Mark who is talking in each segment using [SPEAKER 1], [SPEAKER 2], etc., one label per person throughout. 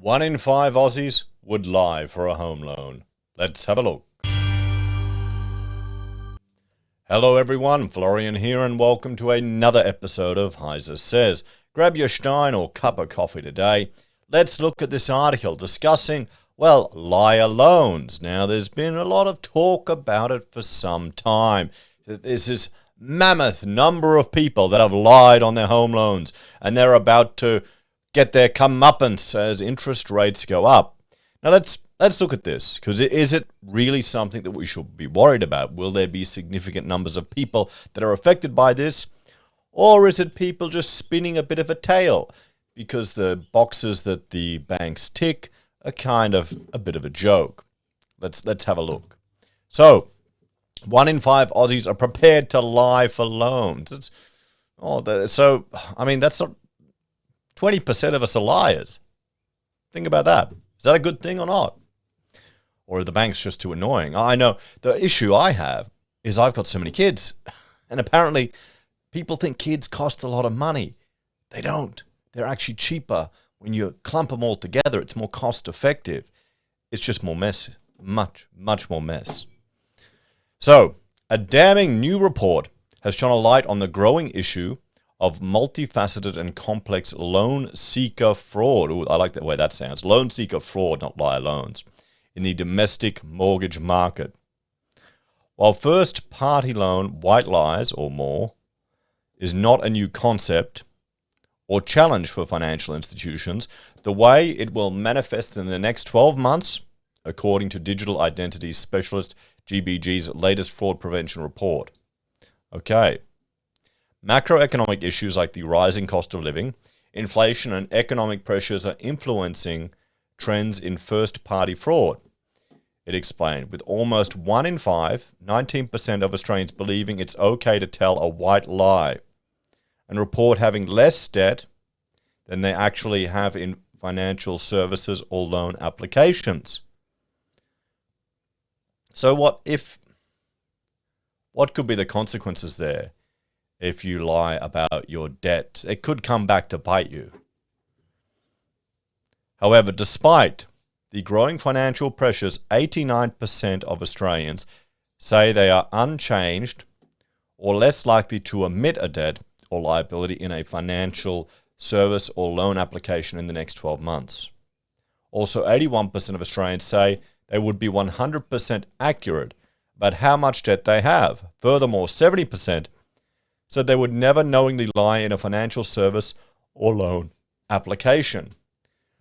[SPEAKER 1] 1 in 5 Aussies would lie for a home loan. Let's have a look. Hello everyone, Florian here and welcome to another episode of HeiseSays. Grab your stein or cup of coffee today. Let's look at this article discussing, well, liar loans. Now there's been a lot of talk about it for some time. There's this mammoth number of people that have lied on their home loans and they're about to get their comeuppance as interest rates go up. Now let's look at this, because is it really something that we should be worried about? Will there be significant numbers of people that are affected by this? Or is it people just spinning a bit of a tale because the boxes that the banks tick are kind of a bit of a joke? Let's have a look. So, 1 in 5 Aussies are prepared to lie for loans. That's not 20% of us are liars. Think about that. Is that a good thing or not? Or are the banks just too annoying? I know the issue I have is I've got so many kids. And apparently people think kids cost a lot of money. They don't. They're actually cheaper. When you clump them all together, it's more cost effective. It's just more mess. Much more mess. So, a damning new report has shone a light on the growing issue of multifaceted and complex loan seeker fraud. Ooh, I like the way that sounds. Loan seeker fraud, not liar loans, in the domestic mortgage market. While first-party loan white lies or more is not a new concept or challenge for financial institutions, the way it will manifest in the next 12 months, according to digital identity specialist GBG's latest fraud prevention report. Okay. Macroeconomic issues like the rising cost of living, inflation, and economic pressures are influencing trends in first-party fraud. It explained, with almost 1 in 5, 19% of Australians believing it's okay to tell a white lie and report having less debt than they actually have in financial services or loan applications. So what could be the consequences there? If you lie about your debt, it could come back to bite you. However, despite the growing financial pressures, 89% of Australians say they are unchanged or less likely to omit a debt or liability in a financial service or loan application in the next 12 months. Also, 81% of Australians say they would be 100% accurate about how much debt they have. Furthermore, 70% said they would never knowingly lie in a financial service or loan application.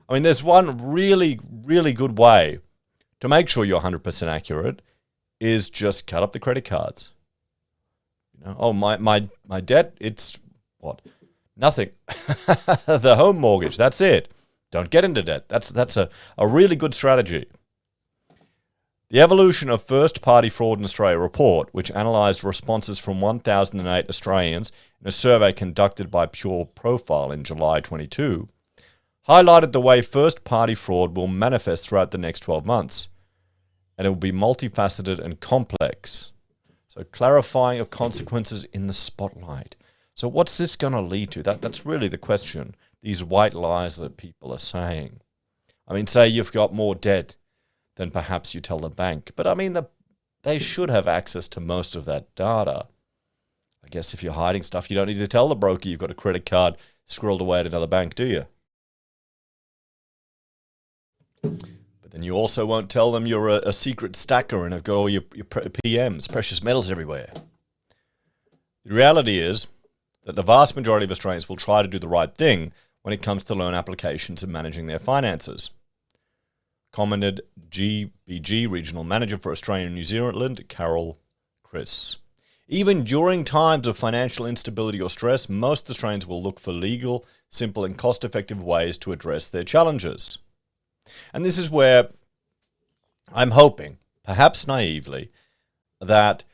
[SPEAKER 1] I mean, there's one really, really good way to make sure you're 100% accurate is just cut up the credit cards. My debt, it's what? Nothing. The home mortgage, that's it. Don't get into debt. That's a really good strategy. The Evolution of First-Party Fraud in Australia report, which analysed responses from 1,008 Australians in a survey conducted by Pure Profile in July 22, highlighted the way first-party fraud will manifest throughout the next 12 months, and it will be multifaceted and complex. So clarifying of consequences in the spotlight. So what's this going to lead to? That's really the question, these white lies that people are saying. I mean, say you've got more debt then perhaps you tell the bank. But I mean, they should have access to most of that data. I guess if you're hiding stuff, you don't need to tell the broker you've got a credit card squirreled away at another bank, do you? But then you also won't tell them you're a secret stacker and have got all your PMs, precious metals everywhere. The reality is that the vast majority of Australians will try to do the right thing when it comes to loan applications and managing their finances, commented GBG Regional Manager for Australia and New Zealand, Carol Chris. Even during times of financial instability or stress, most Australians will look for legal, simple and cost-effective ways to address their challenges. And this is where I'm hoping, perhaps naively, that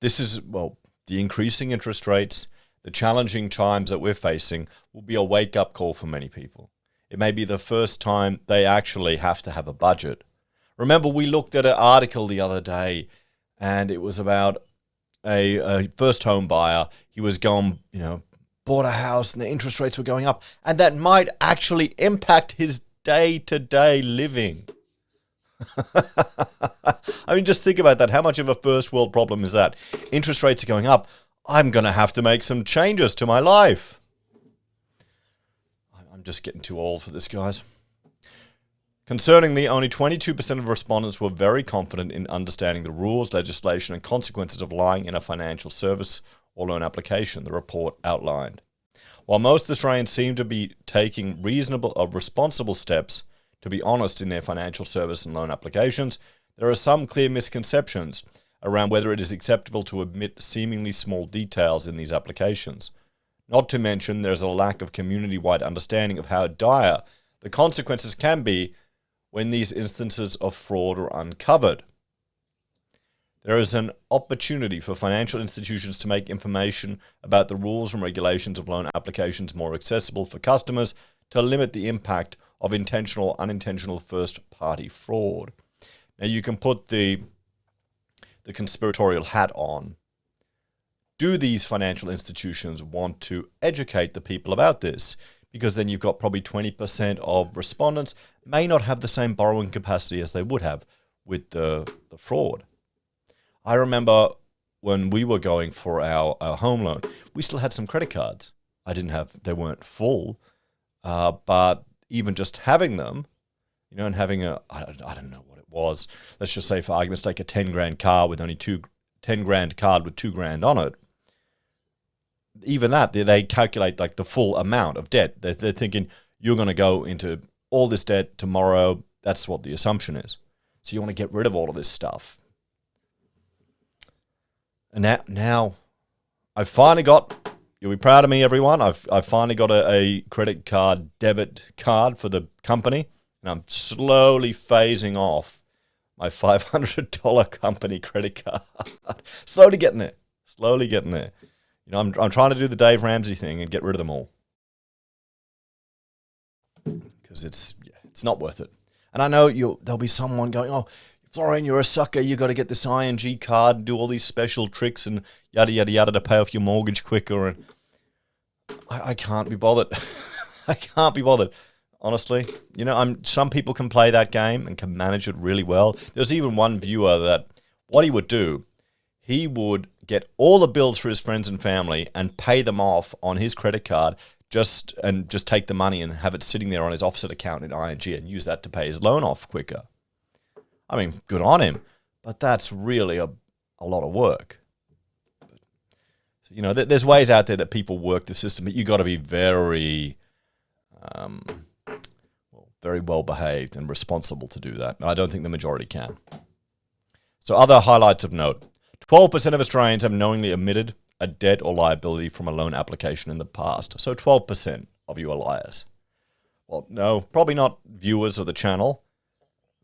[SPEAKER 1] this is, the increasing interest rates, the challenging times that we're facing will be a wake-up call for many people. It may be the first time they actually have to have a budget. Remember, we looked at an article the other day, and it was about a first home buyer. He was bought a house, and the interest rates were going up, and that might actually impact his day-to-day living. I mean, just think about that. How much of a first world problem is that? Interest rates are going up. I'm going to have to make some changes to my life. I'm just getting too old for this, guys. Concerningly, only 22% of respondents were very confident in understanding the rules, legislation, and consequences of lying in a financial service or loan application, the report outlined. While most Australians seem to be taking responsible steps to be honest in their financial service and loan applications, there are some clear misconceptions around whether it is acceptable to omit seemingly small details in these applications. Not to mention, there's a lack of community-wide understanding of how dire the consequences can be when these instances of fraud are uncovered. There is an opportunity for financial institutions to make information about the rules and regulations of loan applications more accessible for customers to limit the impact of intentional or unintentional first-party fraud. Now, you can put the conspiratorial hat on. Do these financial institutions want to educate the people about this? Because then you've got probably 20% of respondents may not have the same borrowing capacity as they would have with the fraud. I remember when we were going for our home loan, we still had some credit cards. They weren't full, but even just having them, and having I don't know what it was. Let's just say, for argument's sake, a 10 grand car with only 10 grand card with 2 grand on it. Even that, they calculate like the full amount of debt. They're thinking you're going to go into all this debt tomorrow. That's what the assumption is. So you want to get rid of all of this stuff. And now I've finally got, you'll be proud of me, everyone. I've finally got a credit card, debit card for the company. And I'm slowly phasing off my $500 company credit card. Slowly getting there. I'm trying to do the Dave Ramsey thing and get rid of them all. Because it's not worth it. And I know there'll be someone going, oh, Florian, you're a sucker. You got to get this ING card and do all these special tricks and yada, yada, yada to pay off your mortgage quicker. And I can't be bothered. I can't be bothered. Honestly, some people can play that game and can manage it really well. There's even one viewer that what he would do, he would get all the bills for his friends and family and pay them off on his credit card just take the money and have it sitting there on his offset account in ING and use that to pay his loan off quicker. I mean, good on him, but that's really a lot of work. There's ways out there that people work the system, but you got to be very well behaved and responsible to do that. I don't think the majority can. So other highlights of note. 12% of Australians have knowingly omitted a debt or liability from a loan application in the past. So 12% of you are liars. Well, no, probably not viewers of the channel,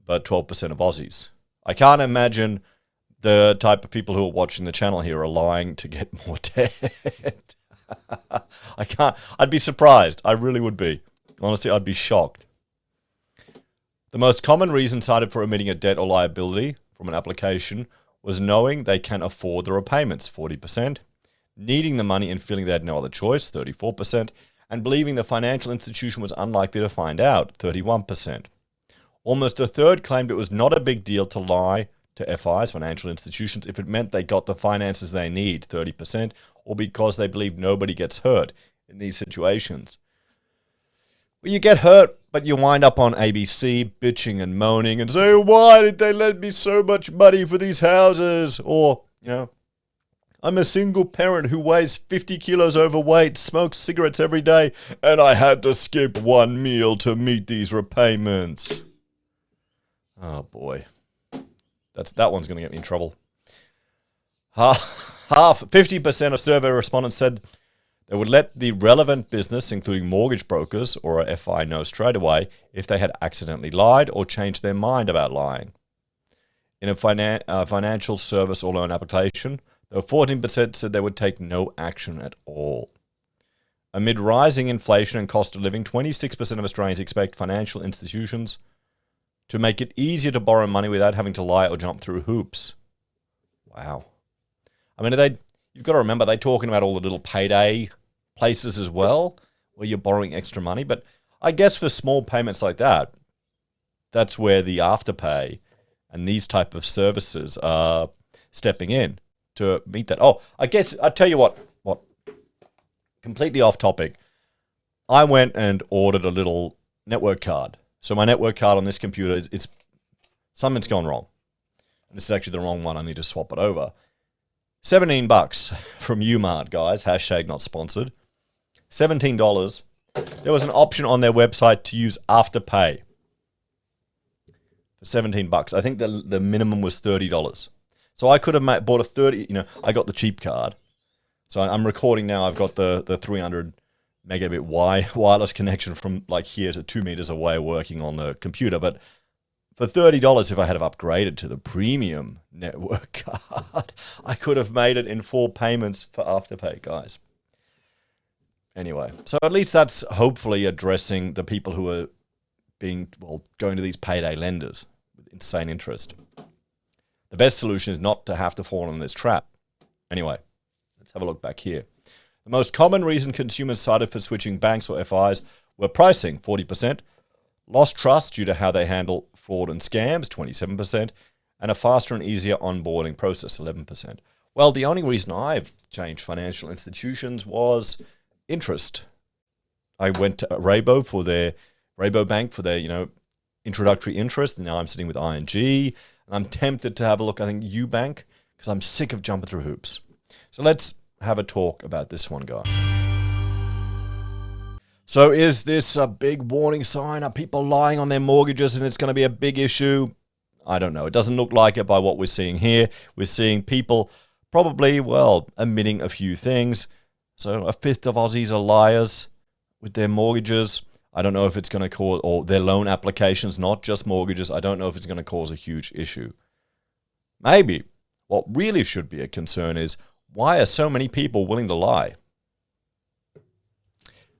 [SPEAKER 1] but 12% of Aussies. I can't imagine the type of people who are watching the channel here are lying to get more debt. I can't. I'd be surprised. I really would be. Honestly, I'd be shocked. The most common reason cited for omitting a debt or liability from an application was knowing they can afford the repayments, 40%, needing the money and feeling they had no other choice, 34%, and believing the financial institution was unlikely to find out, 31%. Almost a third claimed it was not a big deal to lie to FIs, financial institutions, if it meant they got the finances they need, 30%, or because they believe nobody gets hurt in these situations. Well, you get hurt, but you wind up on ABC bitching and moaning and say, why did they lend me so much money for these houses? Or, I'm a single parent who weighs 50 kilos overweight, smokes cigarettes every day, and I had to skip one meal to meet these repayments. Oh, boy. That one's going to get me in trouble. 50% of survey respondents said they would let the relevant business, including mortgage brokers or a FI, know straight away if they had accidentally lied or changed their mind about lying. In a financial service or loan application, though 14% said they would take no action at all. Amid rising inflation and cost of living, 26% of Australians expect financial institutions to make it easier to borrow money without having to lie or jump through hoops. Wow. I mean, you've got to remember, they're talking about all the little payday places as well, where you're borrowing extra money. But I guess for small payments like that, that's where the Afterpay and these type of services are stepping in to meet that. Oh, I guess I'll tell you what, completely off topic. I went and ordered a little network card. So my network card on this computer, it's something's gone wrong. This is actually the wrong one. I need to swap it over. $17 from Umart, guys. Hashtag not sponsored. $17. There was an option on their website to use Afterpay for $17. I think the minimum was $30. So I could have bought a 30. I got the cheap card. So I'm recording now. I've got the 300 megabit wireless connection from like here to 2 meters away working on the computer. But for $30, if I had have upgraded to the premium network card, I could have made it in 4 payments for Afterpay, guys. Anyway, so at least that's hopefully addressing the people who are going to these payday lenders with insane interest. The best solution is not to have to fall in this trap. Anyway, let's have a look back here. The most common reason consumers cited for switching banks or FIs were pricing, 40%, lost trust due to how they handle fraud and scams, 27%, and a faster and easier onboarding process, 11%. Well, the only reason I've changed financial institutions was interest. I went to Rabobank for their, introductory interest, and now I'm sitting with ING, and I'm tempted to have a look, I think, Ubank, because I'm sick of jumping through hoops. So let's have a talk about this one, guys. So is this a big warning sign? Are people lying on their mortgages and it's going to be a big issue? I don't know. It doesn't look like it by what we're seeing here. We're seeing people probably, omitting a few things. So a fifth of Aussies are liars with their mortgages. I don't know if it's going to cause, or their loan applications, not just mortgages. I don't know if it's going to cause a huge issue. Maybe what really should be a concern is, why are so many people willing to lie?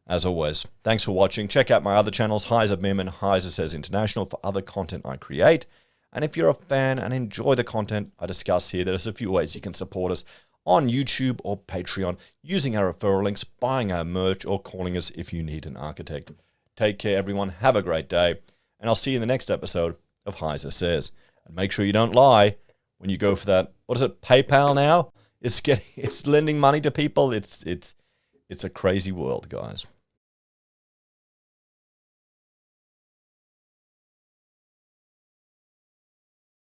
[SPEAKER 1] As always, thanks for watching. Check out my other channels, Heise Mim and HeiseSays International, for other content I create. And if you're a fan and enjoy the content I discuss here, there's a few ways you can support us on YouTube or Patreon, using our referral links, buying our merch, or calling us if you need an architect. Take care, everyone. Have a great day. And I'll see you in the next episode of HeiseSays. And make sure you don't lie when you go for that. What is it? PayPal now? It's lending money to people. It's a crazy world, guys.